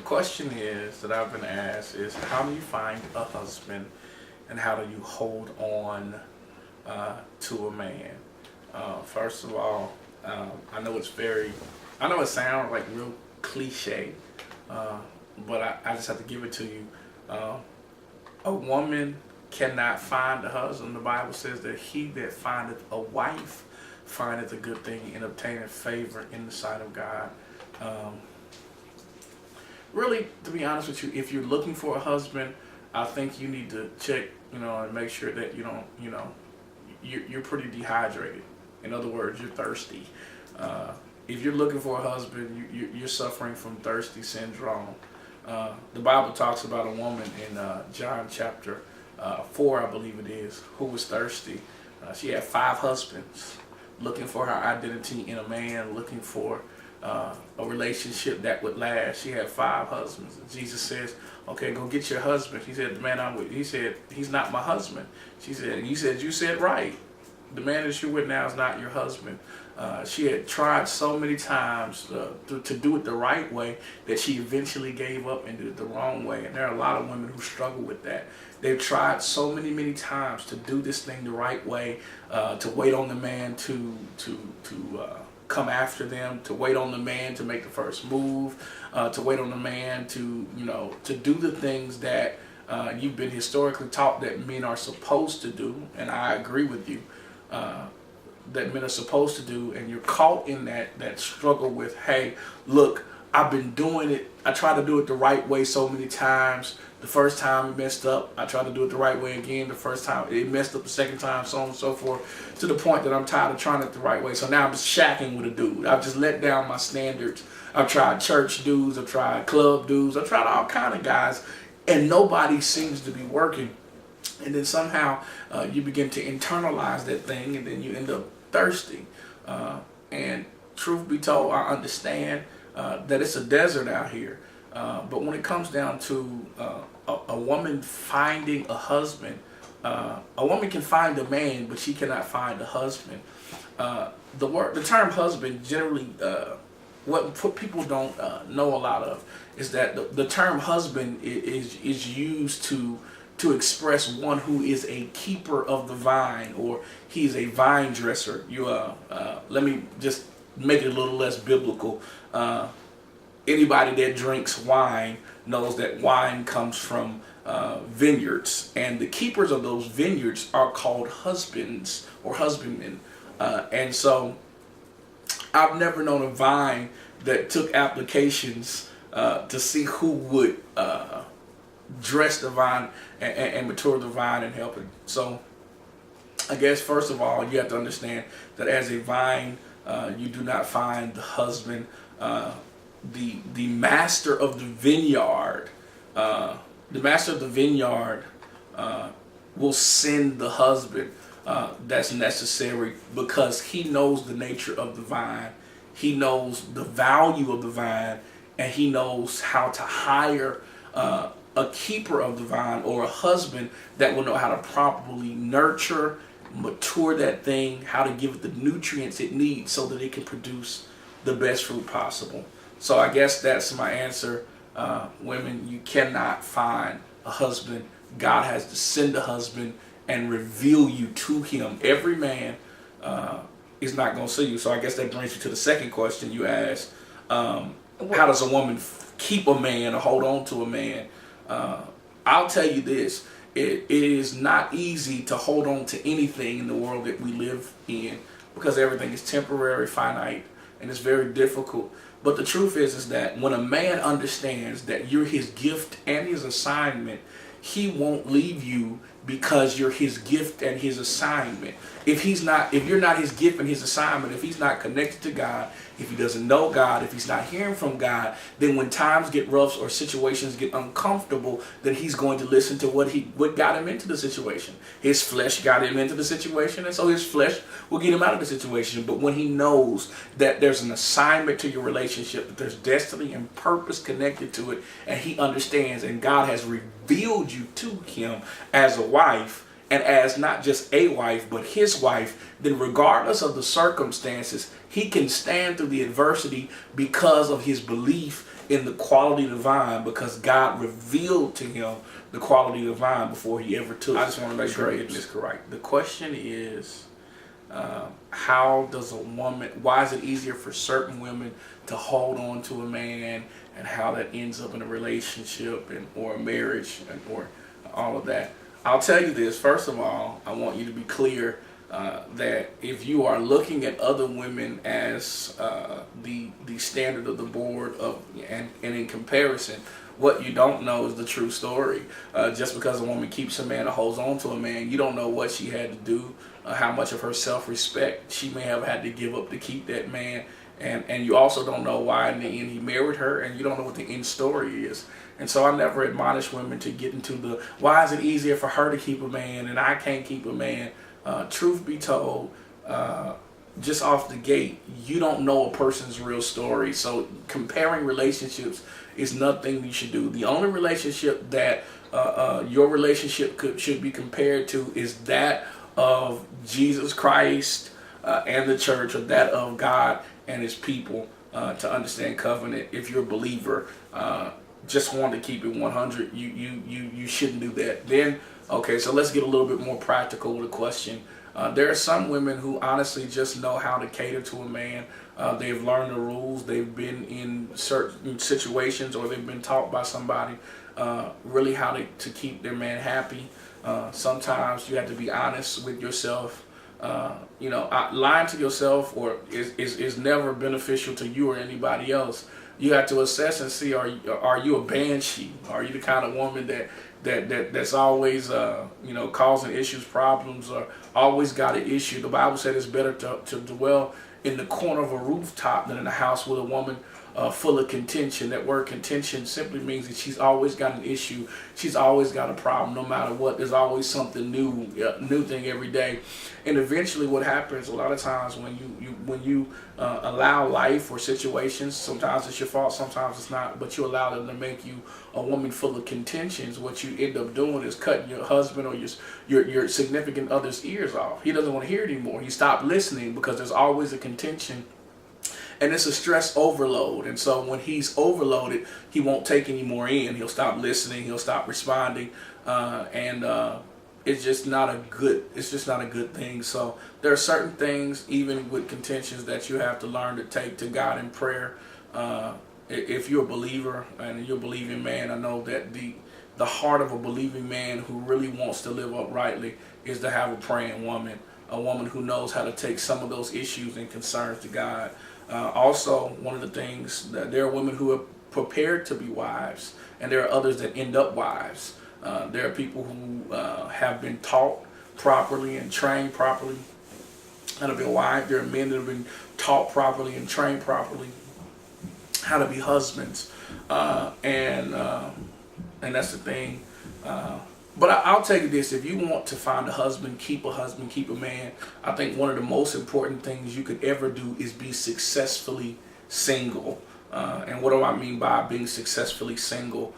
question is that I've been asked is how do you find a husband and how do you hold on to a man? First of all, I know I know it sounds like real cliche, uh, but I just have to give it to you. Uh, a woman cannot find a husband. The Bible says that he that findeth a wife findeth a good thing and obtaineth favor in the sight of God. Um, Really, to be honest with you, if you're looking for a husband, I think you need to check, and make sure that you don't, you're pretty dehydrated. In other words, you're thirsty. If you're looking for a husband, you're suffering from thirsty syndrome. The Bible talks about a woman in John chapter 4, I believe it is, who was thirsty. She had 5 husbands, looking for her identity in a man, looking for a relationship that would last. She had 5 husbands. And Jesus says, "Okay, go get your husband." She said, "The man I'm with," he said, "He's not my husband." She said, and he said, "You said right. The man that you're with now is not your husband." She had tried so many times to do it the right way that she eventually gave up and did it the wrong way. And there are a lot of women who struggle with that. They've tried so many times to do this thing the right way, to wait on the man to come after them, to wait on the man to make the first move, to wait on the man to do the things that you've been historically taught that men are supposed to do. And I agree with you. That men are supposed to do, and you're caught in that struggle with, hey, look, I've been doing it. I try to do it the right way so many times. The first time it messed up. I tried to do it the right way again. The first time it messed up the second time, so on and so forth, to the point that I'm tired of trying it the right way. So now I'm just shacking with a dude. I've just let down my standards. I've tried church dudes. I've tried club dudes. I've tried all kind of guys, and nobody seems to be working. And then somehow you begin to internalize that thing, and then you end up thirsty. And truth be told, I understand that it's a desert out here. But when it comes down to a woman finding a husband, a woman can find a man, but she cannot find a husband. The term husband generally, what people don't know a lot of is that the term husband is used to express one who is a keeper of the vine, or he's a vine dresser. Let me just make it a little less biblical. Anybody that drinks wine knows that wine comes from vineyards, and the keepers of those vineyards are called husbands or husbandmen. And so I've never known a vine that took applications to see who would dress the vine and mature the vine and help it. So I guess first of all, you have to understand that as a vine, you do not find the husband. The master of the vineyard, will send the husband that's necessary, because he knows the nature of the vine, he knows the value of the vine, and he knows how to hire a keeper of the vine, or a husband that will know how to properly nurture, mature that thing, how to give it the nutrients it needs so that it can produce the best fruit possible. So I guess that's my answer. Women, you cannot find a husband. God has to send a husband and reveal you to him. Every man is not going to see you. So I guess that brings you to the second question you asked. How does a woman keep a man or hold on to a man? I'll tell you this. It is not easy to hold on to anything in the world that we live in, because everything is temporary, finite, and it's very difficult. But the truth is that when a man understands that you're his gift and his assignment, he won't leave you because you're his gift and his assignment. If you're not his gift and his assignment, if he's not connected to God, if he doesn't know God, if he's not hearing from God, then when times get rough or situations get uncomfortable, then he's going to listen to what got him into the situation. His flesh got him into the situation, and so his flesh will get him out of the situation. But when he knows that there's an assignment to your relationship, that there's destiny and purpose connected to it, and he understands, and God has revealed you to him as a wife, and as not just a wife, but his wife, then regardless of the circumstances, he can stand through the adversity because of his belief in the quality divine because God revealed to him the quality divine before he ever took. I just want to make sure I get this correct. The question is, why is it easier for certain women to hold on to a man, and how that ends up in a relationship or a marriage or all of that? I'll tell you this. First of all, I want you to be clear that if you are looking at other women as the standard of the board and in comparison, what you don't know is the true story. Just because a woman keeps a man or holds on to a man, you don't know what she had to do, how much of her self-respect she may have had to give up to keep that man. And you also don't know why in the end he married her, and you don't know what the end story is. And so I never admonish women to get into the, why is it easier for her to keep a man and I can't keep a man? Truth be told, just off the gate, you don't know a person's real story. So comparing relationships is nothing you should do. The only relationship that your relationship should be compared to is that of Jesus Christ and the church, or that of God and his people, to understand covenant. If you're a believer, just want to keep it 100, you shouldn't do that. Then, okay, so let's get a little bit more practical with a question. There are some women who honestly just know how to cater to a man. They've learned the rules. They've been in certain situations, or they've been taught by somebody really how to keep their man happy. Sometimes you have to be honest with yourself. Lying to yourself is never beneficial to you or anybody else. You have to assess and see, are you a banshee? Are you the kind of woman that's always causing issues, problems, or always got an issue? The Bible said it's better to dwell in the corner of a rooftop than in a house with a woman full of contention. That word contention simply means that she's always got an issue. She's always got a problem, no matter what. There's always something new thing every day. And eventually what happens a lot of times when you allow life or situations, sometimes it's your fault, sometimes it's not, but you allow them to make you a woman full of contentions, what you end up doing is cutting your husband or your significant other's ears off. He doesn't want to hear it anymore. He stopped listening because there's always a contention. And it's a stress overload. And so when he's overloaded, he won't take any more in. He'll stop listening. He'll stop responding. It's just not a good thing. So there are certain things, even with contentions, that you have to learn to take to God in prayer. If you're a believer and you're a believing man, I know that the heart of a believing man who really wants to live uprightly is to have a praying woman, a woman who knows how to take some of those issues and concerns to God. Also, one of the things, that there are women who are prepared to be wives, and there are others that end up wives. There are people who have been taught properly and trained properly how to be a wife. There are men that have been taught properly and trained properly how to be husbands. And that's the thing. But I'll tell you this, if you want to find a husband, keep a man, I think one of the most important things you could ever do is be successfully single. And what do I mean by being successfully single?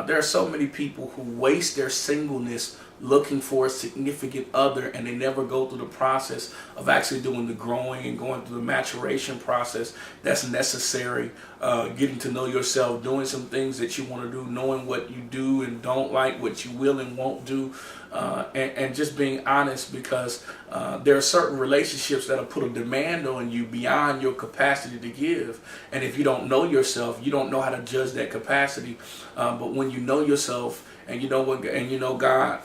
There are so many people who waste their singleness looking for a significant other, and they never go through the process of actually doing the growing and going through the maturation process that's necessary, getting to know yourself, doing some things that you want to do, knowing what you do and don't like, what you will and won't do, and just being honest, because there are certain relationships that'll put a demand on you beyond your capacity to give. And if you don't know yourself, you don't know how to judge that capacity. But when you know yourself, and you know what, and you know God,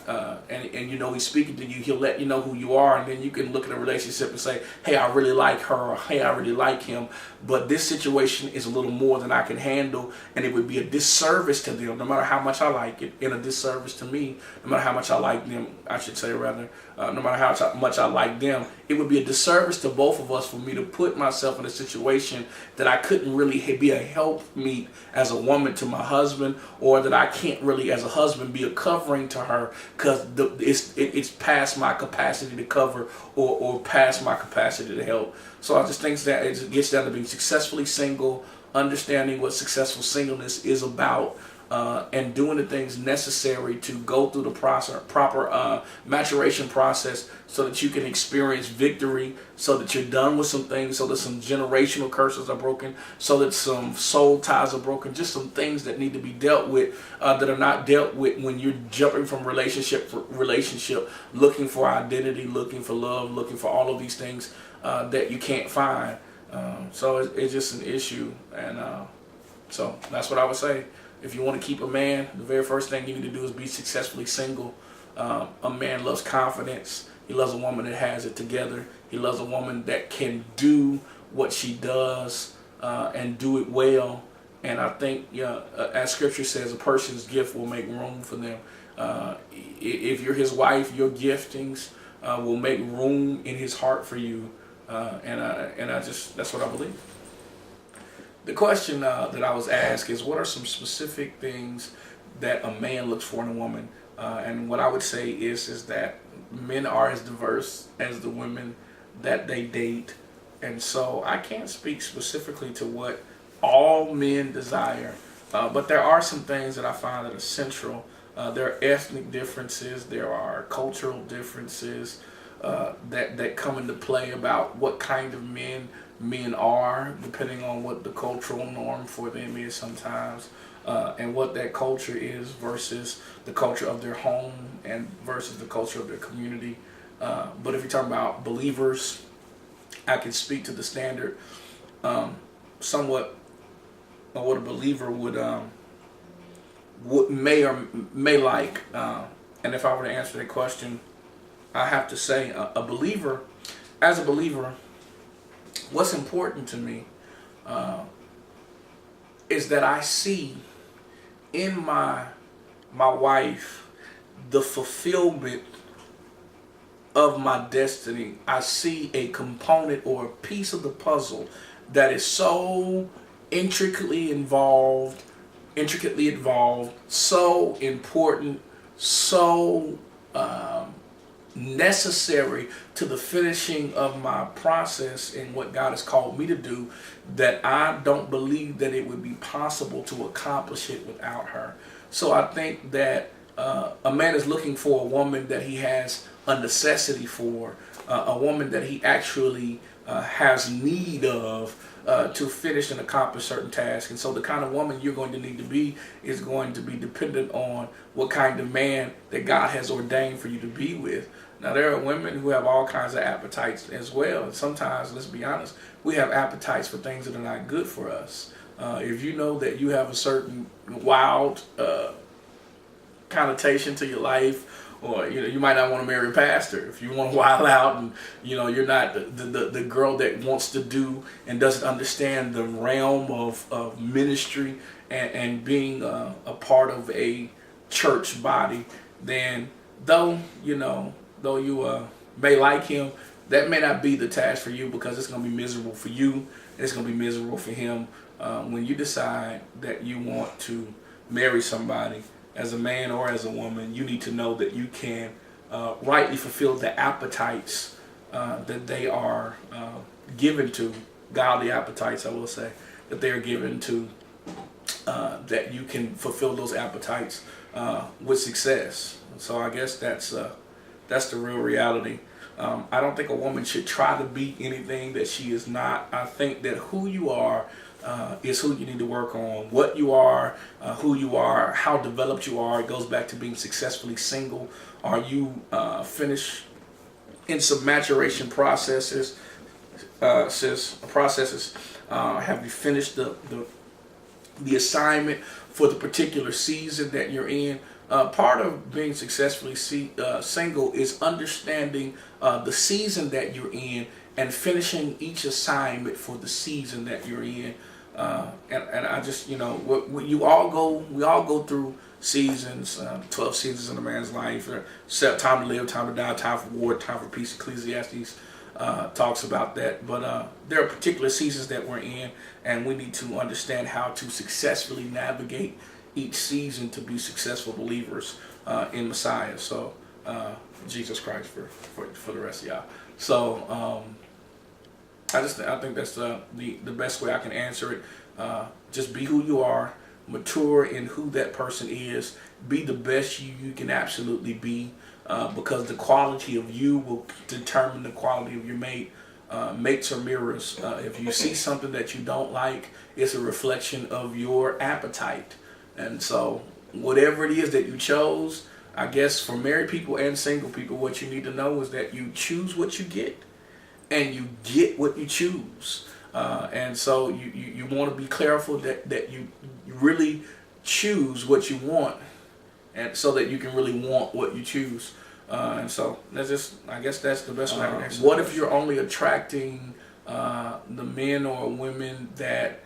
and you know He's speaking to you, He'll let you know who you are, and then you can look at a relationship and say, hey, I really like her, or hey, I really like him, but this situation is a little more than I can handle, and it would be a disservice to them, no matter how much I like it, and a disservice to me, no matter how much I like them, I should say rather, no matter how much I like them, it would be a disservice to both of us for me to put myself in a situation that I couldn't really be a helpmeet as a woman to my husband, or that I can't really as a husband be a covering to her, because it's past my capacity to cover, or past my capacity to help. So I just think that it gets down to being successfully single, understanding what successful singleness is about, and doing the things necessary to go through the proper maturation process so that you can experience victory, so that you're done with some things, so that some generational curses are broken, so that some soul ties are broken, just some things that need to be dealt with that are not dealt with when you're jumping from relationship to relationship, looking for identity, looking for love, looking for all of these things that you can't find. So it's just an issue, and so that's what I would say. If you want to keep a man, the very first thing you need to do is be successfully single. A man loves confidence. He loves a woman that has it together. He loves a woman that can do what she does and do it well. And I think, as Scripture says, a person's gift will make room for them. If you're his wife, your giftings will make room in his heart for you. And I just, that's what I believe. The question that I was asked is, what are some specific things that a man looks for in a woman? And what I would say is that men are as diverse as the women that they date. And so I can't speak specifically to what all men desire, but there are some things that I find that are central. There are ethnic differences, there are cultural differences that come into play about what kind of men are, depending on what the cultural norm for them is sometimes, and what that culture is versus the culture of their home and versus the culture of their community. But if you're talking about believers, I can speak to the standard somewhat of what a believer would may like. And if I were to answer that question, I have to say as a believer, what's important to me is that I see in my wife the fulfillment of my destiny. I see a component or a piece of the puzzle that is so intricately involved, so important, so necessary to the finishing of my process in what God has called me to do, that I don't believe that it would be possible to accomplish it without her. So I think that a man is looking for a woman that he has a necessity for, a woman that he actually has need of to finish and accomplish certain tasks. And so the kind of woman you're going to need to be is going to be dependent on what kind of man that God has ordained for you to be with. Now, there are women who have all kinds of appetites as well. And sometimes, let's be honest, we have appetites for things that are not good for us. If you know that you have a certain wild connotation to your life, or you might not want to marry a pastor. If you want to wild out and you're not the girl that wants to do and doesn't understand the realm of ministry and being a part of a church body, then though you may like him, that may not be the task for you, because it's going to be miserable for you and it's going to be miserable for him when you decide that you want to marry somebody. As a man or as a woman, you need to know that you can rightly fulfill the appetites that they are given to, godly appetites, I will say, that they are given to, that you can fulfill those appetites with success. So I guess that's the real reality. I don't think a woman should try to be anything that she is not. I think that who you are is who you need to work on. What you are, who you are, how developed you are. It goes back to being successfully single. Are you finished in some maturation processes? Have you finished the assignment for the particular season that you're in? Part of being successfully single is understanding the season that you're in and finishing each assignment for the season that you're in. And I just, we all go through seasons, 12 seasons in a man's life, set time to live, time to die, time for war, time for peace. Ecclesiastes talks about that. But there are particular seasons that we're in, and we need to understand how to successfully navigate each season to be successful believers in Messiah. So Jesus Christ for the rest of y'all. So I think that's the best way I can answer it. Just be who you are. mature in who that person is. Be the best you can absolutely be, because the quality of you will determine the quality of your mate. Mates are mirrors. If you see something that you don't like, it's a reflection of your appetite. And so, whatever it is that you chose, I guess for married people and single people, what you need to know is that you choose what you get, and you get what you choose. And so you want to be careful that you really choose what you want, and so that you can really want what you choose. And so that's just, I guess that's the best way I can answer. What if you're only attracting the men or women that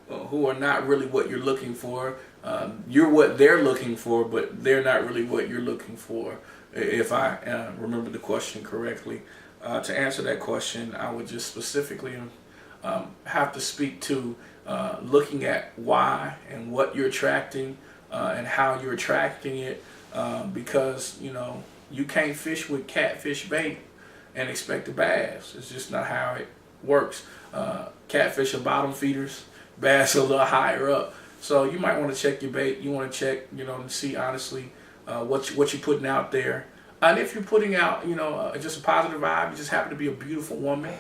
who are not really what you're looking for? You're what they're looking for, but they're not really what you're looking for. If I remember the question correctly. To answer that question, I would just specifically have to speak to looking at why and what you're attracting, and how you're attracting it, because you can't fish with catfish bait and expect the bass. It's just not how it works. Catfish are bottom feeders, bass are a little higher up. So you might want to check your bait. You want to check, and see honestly what you're putting out there. And if you're putting out, just a positive vibe, you just happen to be a beautiful woman,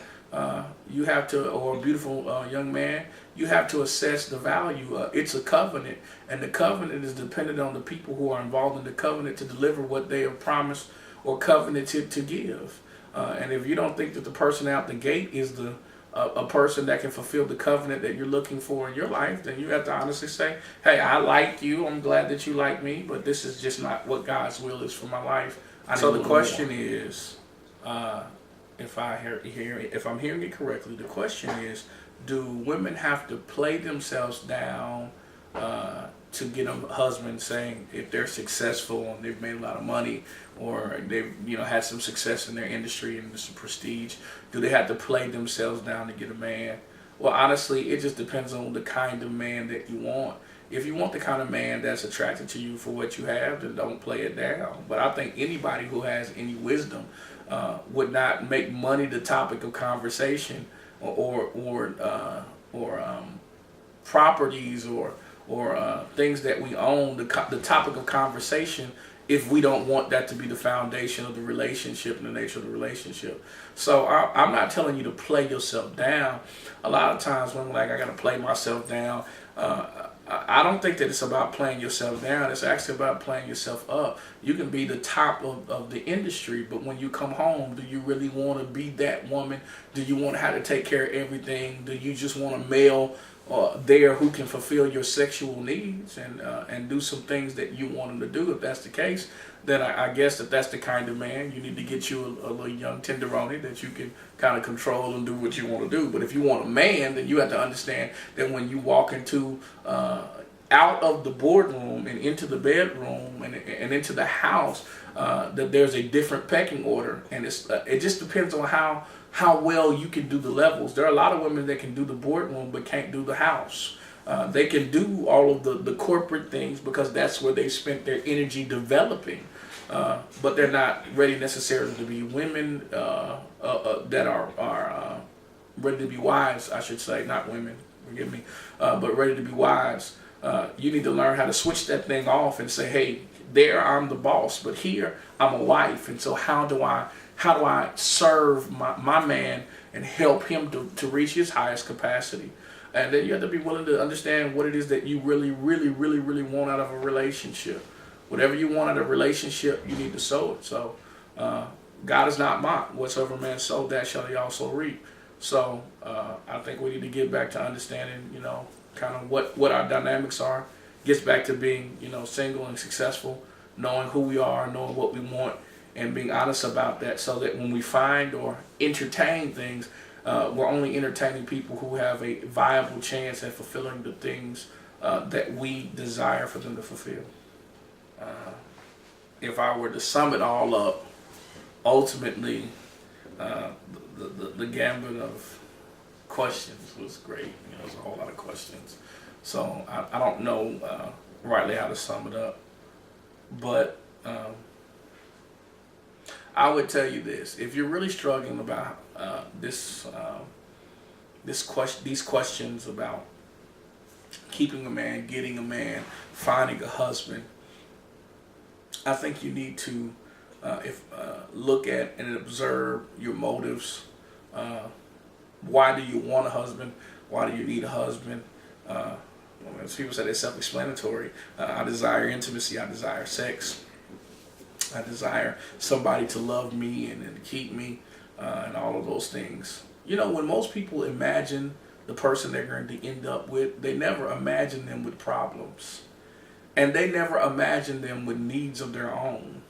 you have to, or a beautiful young man, you have to assess the value. It's a covenant, and the covenant is dependent on the people who are involved in the covenant to deliver what they have promised or covenanted to give. And if you don't think that the person out the gate is a person that can fulfill the covenant that you're looking for in your life, then you have to honestly say, hey, I like you, I'm glad that you like me, but this is just not what God's will is for my life. So the question is, if I'm hearing it correctly, the question is, do women have to play themselves down to get a husband? Saying if they're successful and they've made a lot of money, or they've had some success in their industry and some prestige, do they have to play themselves down to get a man? Well, honestly, it just depends on the kind of man that you want. If you want the kind of man that's attracted to you for what you have, then don't play it down. But I think anybody who has any wisdom would not make money the topic of conversation, or properties or things that we own the topic of conversation, if we don't want that to be the foundation of the relationship and the nature of the relationship. So I'm not telling you to play yourself down. A lot of times when I got to play myself down, I don't think that it's about playing yourself down. It's actually about playing yourself up. You can be the top of the industry, but when you come home, do you really want to be that woman? Do you want how to take care of everything? Do you just want a male there who can fulfill your sexual needs and do some things that you want him to do? If that's the case, then I guess that's the kind of man you need to get you a little young tenderoni that you can kind of control and do what you want to do. But if you want a man, then you have to understand that when you walk into out of the boardroom and into the bedroom and into the house, that there's a different pecking order, and it just depends on how well you can do the levels. There are a lot of women that can do the boardroom but can't do the house. They can do all of the corporate things because that's where they spent their energy developing, but they're not ready necessarily to be women that are ready to be wives, I should say, not women, forgive me, but ready to be wives. You need to learn how to switch that thing off and say, hey, there I'm the boss, but here I'm a wife, and so how do I serve my man and help him to reach his highest capacity? And then you have to be willing to understand what it is that you really, really, really, really want out of a relationship. Whatever you want out of a relationship, you need to sow it. So God is not mocked. Whatsoever man sowed, that shall he also reap. So I think we need to get back to understanding, kind of what our dynamics are. Gets back to being, single and successful, knowing who we are, knowing what we want, and being honest about that, so that when we find or entertain things, we're only entertaining people who have a viable chance at fulfilling the things that we desire for them to fulfill. If I were to sum it all up, ultimately, the gambit of questions was great. There's a whole lot of questions. So I don't know rightly how to sum it up, but I would tell you this: if you're really struggling about these questions about keeping a man, getting a man, finding a husband, I think you need to if look at and observe your motives. Why do you want a husband? Why do you need a husband? As people say, they're self-explanatory. I desire intimacy. I desire sex. I desire somebody to love me and keep me, and all of those things. You know, when most people imagine the person they're going to end up with, they never imagine them with problems. And they never imagine them with needs of their own.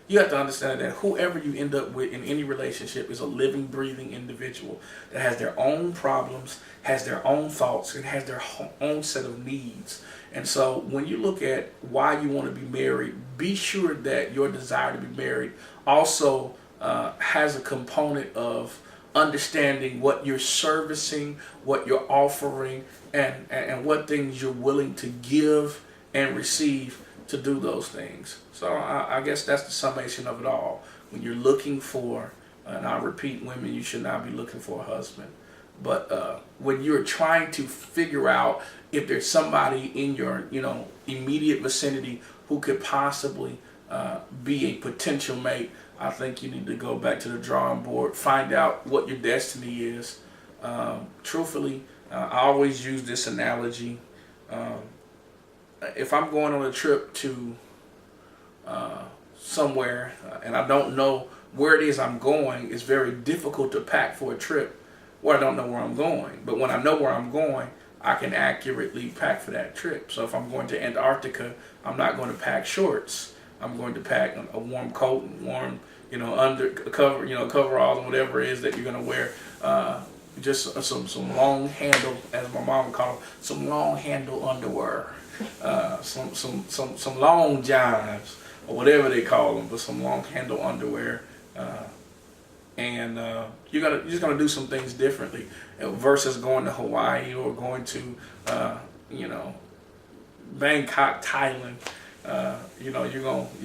You have to understand that whoever you end up with in any relationship is a living, breathing individual that has their own problems, has their own thoughts, and has their own set of needs. And so when you look at why you want to be married, be sure that your desire to be married also has a component of understanding what you're servicing, what you're offering, and what things you're willing to give and receive to do those things. So I guess that's the summation of it all. When you're looking for, and I repeat, women, you should not be looking for a husband. But when you're trying to figure out if there's somebody in your, immediate vicinity who could possibly be a potential mate, I think you need to go back to the drawing board, find out what your destiny is. Truthfully, I always use this analogy. If I'm going on a trip to somewhere and I don't know where it is I'm going, it's very difficult to pack for a trip where I don't know where I'm going. But when I know where I'm going, I can accurately pack for that trip. So if I'm going to Antarctica, I'm not going to pack shorts. I'm going to pack a warm coat and warm, under cover, coveralls and whatever it is that you're going to wear. Just some long handle, as my mom would call them, some long handle underwear. Some long johns or whatever they call them, but some long handle underwear, and you're just gonna do some things differently versus going to Hawaii or going to Bangkok, Thailand. You're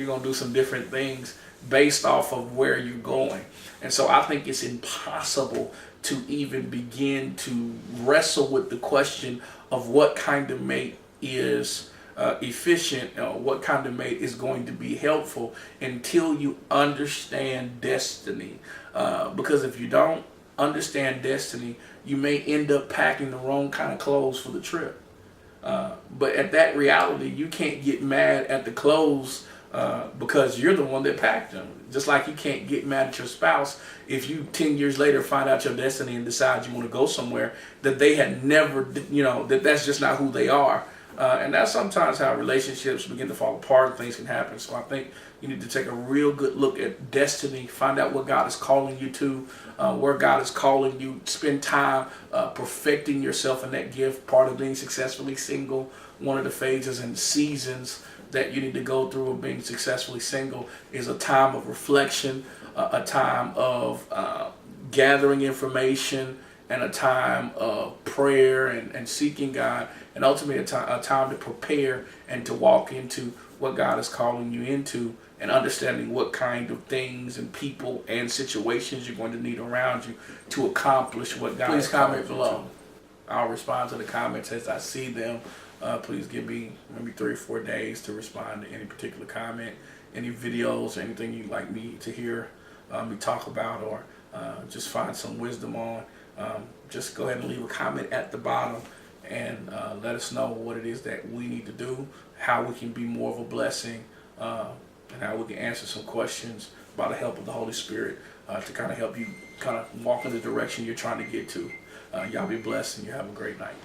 gonna do some different things based off of where you're going, and so I think it's impossible to even begin to wrestle with the question of what kind of mate is efficient, what kind of mate is going to be helpful until you understand destiny. Because if you don't understand destiny, you may end up packing the wrong kind of clothes for the trip. But at that reality, you can't get mad at the clothes because you're the one that packed them. Just like you can't get mad at your spouse if you 10 years later find out your destiny and decide you want to go somewhere that they had never, that's just not who they are. And that's sometimes how relationships begin to fall apart and things can happen. So I think you need to take a real good look at destiny, find out what God is calling you to, where God is calling you, spend time perfecting yourself in that gift. Part of being successfully single, one of the phases and seasons that you need to go through of being successfully single is a time of reflection, a time of gathering information, and a time of prayer and seeking God, and ultimately a time to prepare and to walk into what God is calling you into, and understanding what kind of things and people and situations you're going to need around you to accomplish what God is calling you to. Please comment below. I'll respond to the comments as I see them. Please give me maybe 3 or 4 days to respond to any particular comment, any videos, anything you'd like me to hear me talk about, or just find some wisdom on. Just go ahead and leave a comment at the bottom and let us know what it is that we need to do, how we can be more of a blessing, and how we can answer some questions by the help of the Holy Spirit to kind of help you kind of walk in the direction you're trying to get to. Y'all be blessed and you have a great night.